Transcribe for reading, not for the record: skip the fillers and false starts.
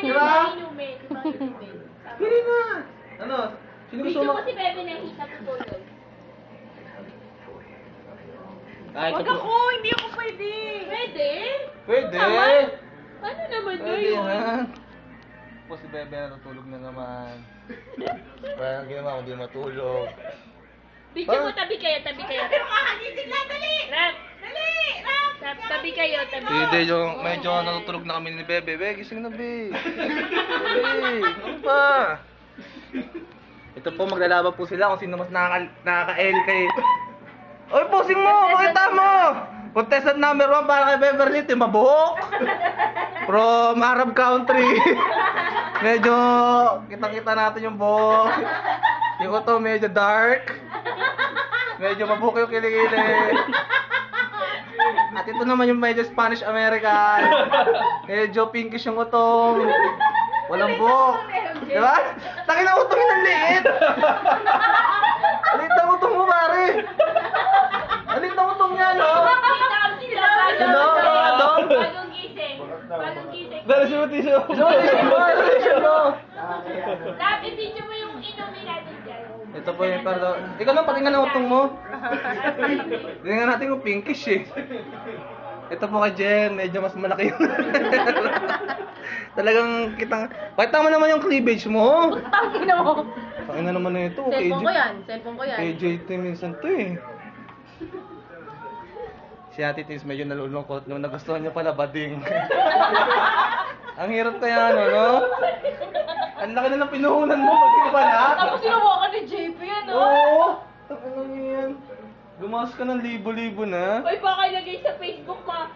Diba? Inumin. Di ba inumin? Hindi na. Ano? Sino gusto Gusto mo? ko si Bebe na natutulog. Ay, Wag ako, hindi ako pwede. Pwede? Pwede. Ano naman na Pwede yun? ha. Po si Bebe natutulog na naman. Parang ginawa ko hindi matulog. Video mo, tabi kayo. Kakagising na, dali! Rap, Dali! Ram! tabi kayo. Hindi, yung medyo natutulog na kami ni Bebe. Be, gising na, Be. Be, ano ba? Ito po, maglalaban po sila kung sino mas nakaka-L kay... Oy, posing mo! Pakita mo! Contestant number 1 para kay Beverly, Mabuhok! From Arab country. Medyo kitang-kita natin yung buhok. Yung uto medyo dark. Medyo mabuhok yung kilikili. At ito naman yung medyo Spanish American. Medyo pinkish yung utong. Walang buhok. Diba? Takin na utong yun ang liit. Liit ang utong mo, pare. Liit ang utong niya, no? Ano? Ano? Bagong gising. Dali si Matisyo. Dapat video mo yung inumin natin dyan. Ito po yung pardo. Ikaw lang patingnan ang utong mo. Tingnan natin kung pinkish eh. Ito po kay Jen, medyo mas malaki yung... Talagang kitang... Pakita mo naman yung cleavage mo. Tangina mo. Pakita naman na ito. Cellphone ko yan. Cellphone ko yan. KJT minsan to eh. Si Ate Tins medyo nalulungkot nung nagustuhan niya pala bading. Ang hirap kaya ano, no? Ang laki na ng pinuhunan mo, bading pala. Tapos sinubukan ka ni JP yan, no? Oo! Ano yan? Gumawas ka ng libo-libo na. Uy, baka ilagay sa Facebook, ma.